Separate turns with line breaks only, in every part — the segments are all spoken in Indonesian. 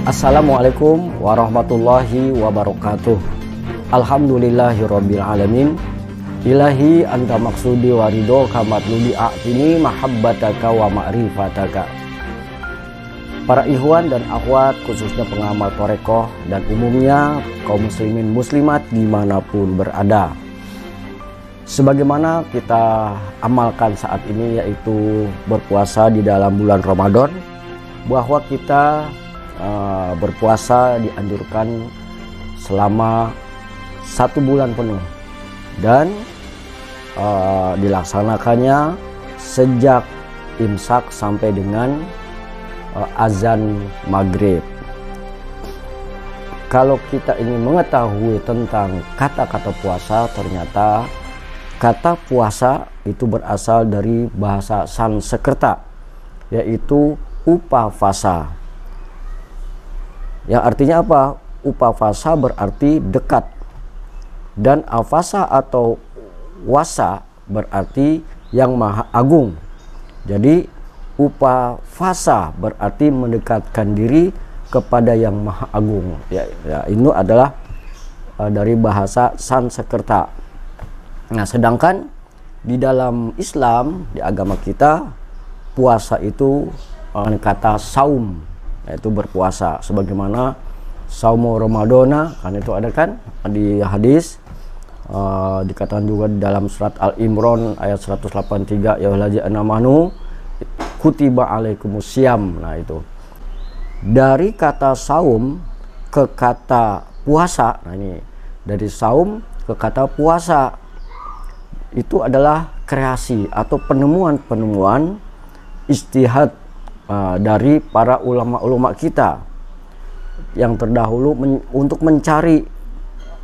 Assalamualaikum warahmatullahi wabarakatuh. Alhamdulillahirabbil alamin. Ilahi anta maksudi warido kamatludi a'tini mahabbataka wa ma'rifataka. Para ikhwan dan akhwat, khususnya pengamal torekoh dan umumnya kaum muslimin muslimat dimanapun berada, sebagaimana kita amalkan saat ini, yaitu berpuasa di dalam bulan Ramadan, bahwa kita berpuasa dianjurkan selama 1 bulan penuh dan dilaksanakannya sejak imsak sampai dengan azan maghrib. Kalau kita ingin mengetahui tentang kata-kata puasa, ternyata kata puasa itu berasal dari bahasa Sanskerta, yaitu upavasa, yang artinya apa? Upavasa berarti dekat, dan avasa atau wasa berarti yang maha agung. Jadi upavasa berarti mendekatkan diri kepada yang maha agung. Ini adalah dari bahasa Sanskerta. Nah, sedangkan di dalam Islam, di agama kita, puasa itu kata saum, yaitu berpuasa, sebagaimana saumu Ramadana, kan itu ada kan di hadis, dikatakan juga di dalam surat Al-Imran ayat 183, ya alladzina amanu kutiba alaikumusiyam. Nah, itu dari kata saum ke kata puasa. Nah, ini dari saum ke kata puasa itu adalah kreasi atau penemuan-penemuan istihad dari para ulama-ulama kita yang terdahulu untuk mencari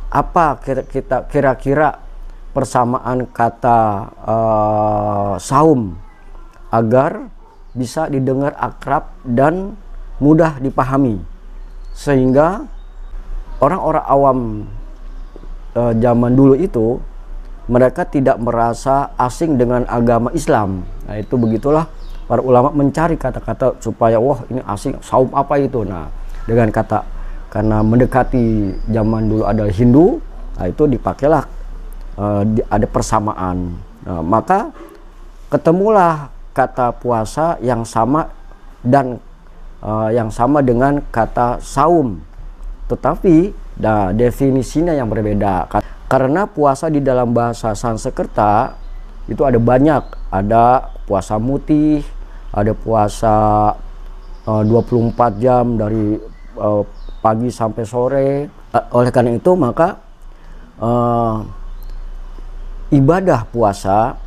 apa kira-kira persamaan kata saum agar bisa didengar akrab dan mudah dipahami, sehingga orang-orang awam zaman dulu itu mereka tidak merasa asing dengan agama Islam. Nah, itu begitulah para ulama mencari kata-kata supaya wah ini asing, saum apa itu. Nah, dengan kata, karena mendekati zaman dulu adalah Hindu, nah itu dipakailah ada persamaan. Nah, maka ketemulah kata puasa yang sama dan yang sama dengan kata saum, tetapi definisinya yang berbeda. Karena puasa di dalam bahasa Sanskerta itu ada banyak, ada puasa mutih, ada puasa 24 jam dari pagi sampai sore. Oleh karena itu maka ibadah puasa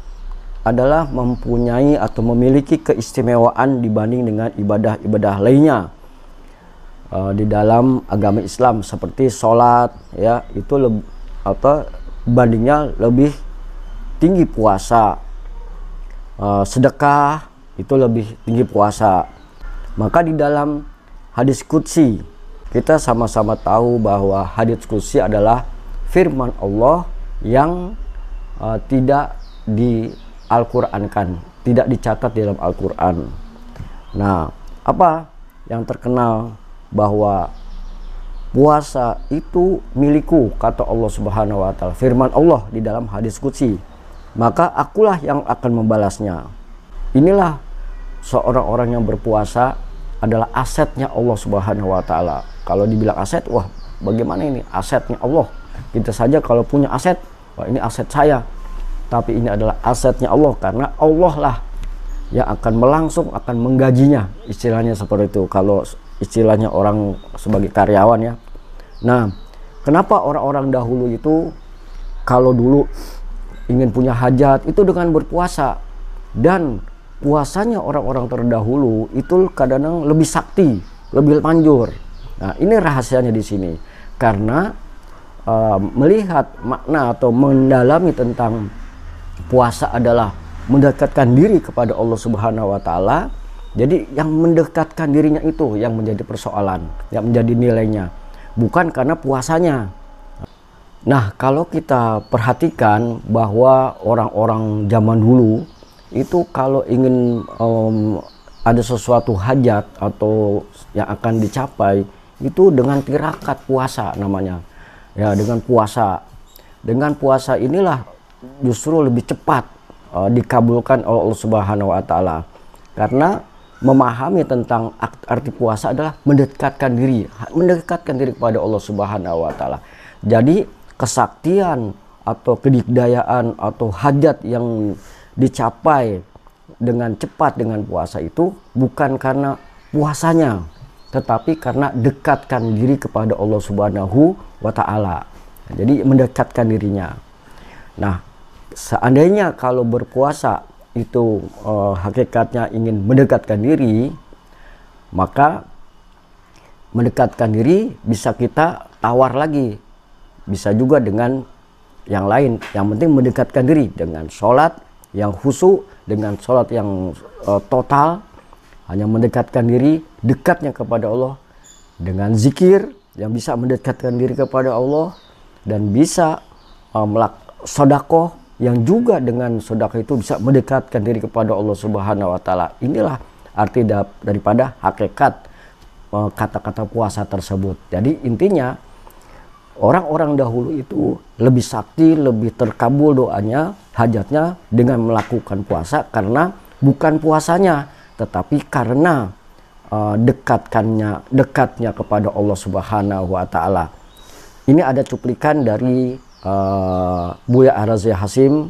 adalah mempunyai atau memiliki keistimewaan dibanding dengan ibadah-ibadah lainnya di dalam agama Islam, seperti sholat, ya, itu bandingnya lebih tinggi puasa. Sedekah itu lebih tinggi puasa. Maka di dalam hadis qudsi, kita sama-sama tahu bahwa hadis qudsi adalah firman Allah yang tidak di Al-Qur'ankan, tidak dicatat di dalam Al-Qur'an. Nah, apa yang terkenal bahwa puasa itu milikku, kata Allah Subhanahu wa taala, firman Allah di dalam hadis qudsi, maka akulah yang akan membalasnya. Inilah seorang orang yang berpuasa adalah asetnya Allah Subhanahu wa taala. Kalau dibilang aset, wah bagaimana ini asetnya Allah? Kita saja kalau punya aset, wah ini aset saya. Tapi ini adalah asetnya Allah, karena Allah lah yang akan menggajinya, istilahnya seperti itu kalau istilahnya orang sebagai karyawan, ya. Nah, kenapa orang-orang dahulu itu kalau dulu ingin punya hajat itu dengan berpuasa, dan puasanya orang-orang terdahulu itu kadang-kadang lebih sakti, lebih manjur. Nah, ini rahasianya di sini, karena melihat makna atau mendalami tentang puasa adalah mendekatkan diri kepada Allah Subhanahu wa taala. Jadi yang mendekatkan dirinya itu yang menjadi persoalan, yang menjadi nilainya, bukan karena puasanya. Nah, kalau kita perhatikan bahwa orang-orang zaman dulu itu kalau ingin ada sesuatu hajat atau yang akan dicapai, itu dengan tirakat puasa namanya. Ya, dengan puasa. Dengan puasa inilah justru lebih cepat dikabulkan oleh Allah Subhanahu wa taala. Karena memahami tentang arti puasa adalah mendekatkan diri kepada Allah Subhanahu wa taala. Jadi kesaktian atau kedikdayaan atau hajat yang dicapai dengan cepat dengan puasa itu bukan karena puasanya, tetapi karena dekatkan diri kepada Allah Subhanahu wa taala. Jadi mendekatkan dirinya. Nah, seandainya kalau berpuasa itu hakikatnya ingin mendekatkan diri, maka mendekatkan diri bisa kita tawar lagi. Bisa juga dengan yang lain. Yang penting mendekatkan diri dengan sholat yang khusyuk, dengan sholat yang total, hanya mendekatkan diri, dekatnya kepada Allah, dengan zikir yang bisa mendekatkan diri kepada Allah, dan bisa sodakoh yang juga dengan sodakoh itu bisa mendekatkan diri kepada Allah Subhanahu wa taala. Inilah arti daripada hakikat kata-kata puasa tersebut. Jadi intinya orang-orang dahulu itu lebih sakti, lebih terkabul doanya, hajatnya dengan melakukan puasa karena bukan puasanya, tetapi karena dekatnya kepada Allah Subhanahu wa taala. Ini ada cuplikan dari Buya Ar-Razi Hasim,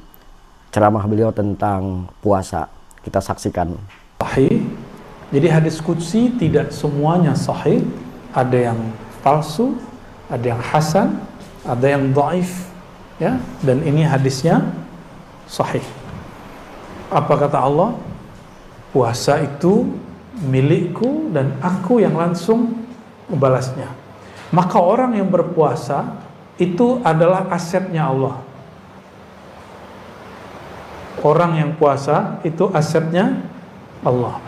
ceramah beliau tentang puasa. Kita saksikan.
Sahih. Jadi hadis qudsi tidak semuanya sahih, ada yang palsu, ada yang hasan, ada yang dhaif, ya. Dan ini hadisnya sahih. Apa kata Allah? Puasa itu milikku dan aku yang langsung membalasnya. Maka orang yang berpuasa itu adalah asetnya Allah. Orang yang puasa itu asetnya Allah.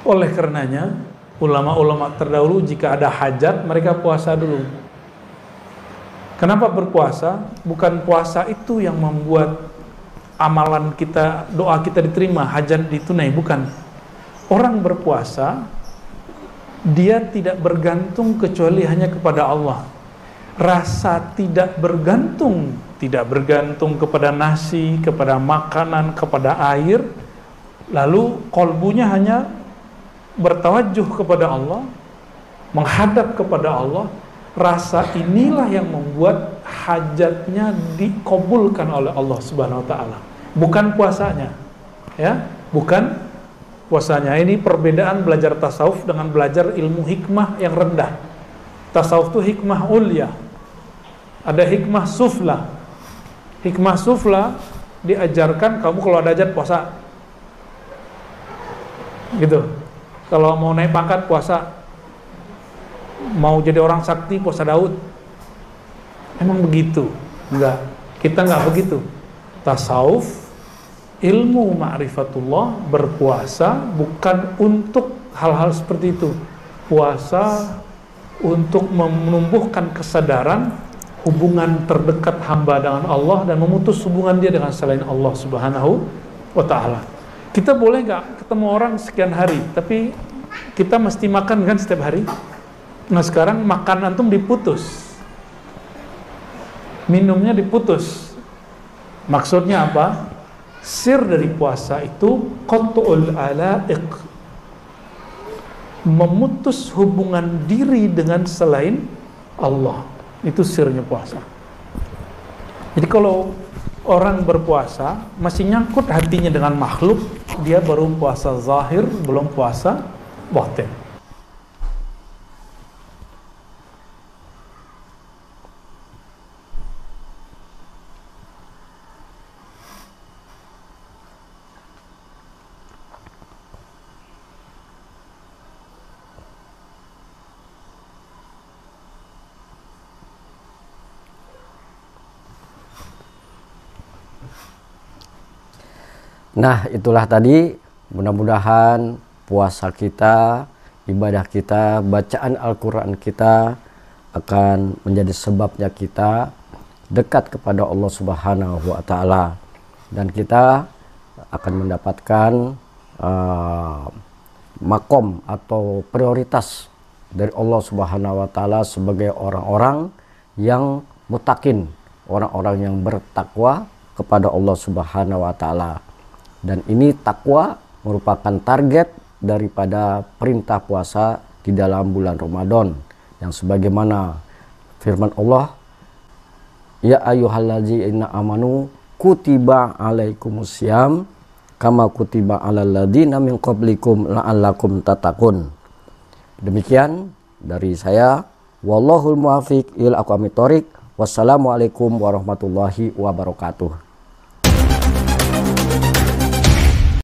Oleh karenanya ulama-ulama terdahulu jika ada hajat mereka puasa dulu. Kenapa berpuasa? Bukan puasa itu yang membuat amalan kita, doa kita diterima, hajat ditunai, bukan. Orang berpuasa dia tidak bergantung kecuali hanya kepada Allah. Rasa tidak bergantung kepada nasi, kepada makanan, kepada air, lalu kolbunya hanya bertawajuh kepada Allah, menghadap kepada Allah. Rasa inilah yang membuat hajatnya dikabulkan oleh Allah Subhanahu wa taala, bukan puasanya. Ya, bukan puasanya. Ini perbedaan belajar tasawuf dengan belajar ilmu hikmah yang rendah. Tasawuf itu hikmah ulya, ada hikmah sufla. Hikmah sufla diajarkan kamu kalau ada hajat puasa, gitu. Kalau mau naik pangkat puasa, mau jadi orang sakti puasa Daud. Emang begitu? Enggak, kita enggak begitu. Tasawuf, ilmu ma'rifatullah, berpuasa bukan untuk hal-hal seperti itu. Puasa untuk menumbuhkan kesadaran hubungan terdekat hamba dengan Allah dan memutus hubungan dia dengan selain Allah Subhanahu wa ta'ala. Kita boleh nggak ketemu orang sekian hari, tapi kita mesti makan kan setiap hari. Nah sekarang makan antum diputus, minumnya diputus. Maksudnya apa? Sir dari puasa itu qat'ul ala'iq, memutus hubungan diri dengan selain Allah. Itu sirnya puasa. Jadi kalau orang berpuasa masih nyangkut hatinya dengan makhluk, dia baru puasa zahir, belum puasa batin.
Nah, itulah tadi, mudah-mudahan puasa kita, ibadah kita, bacaan Al-Quran kita akan menjadi sebabnya kita dekat kepada Allah Subhanahu wa ta'ala, dan kita akan mendapatkan makom atau prioritas dari Allah Subhanahu wa taala sebagai orang-orang yang muttaqin, orang-orang yang bertakwa kepada Allah Subhanahu wa taala. Dan ini takwa merupakan target daripada perintah puasa di dalam bulan Ramadan, yang sebagaimana firman Allah, ya ayyuhalladzina amanu kutiba alaikumusiyam kama kutiba alal ladzina min qablikum la'allakum tattaqun. Demikian dari saya, wallahul muwaffiq ila aqwamit thoriq. Wassalamualaikum warahmatullahi wabarakatuh.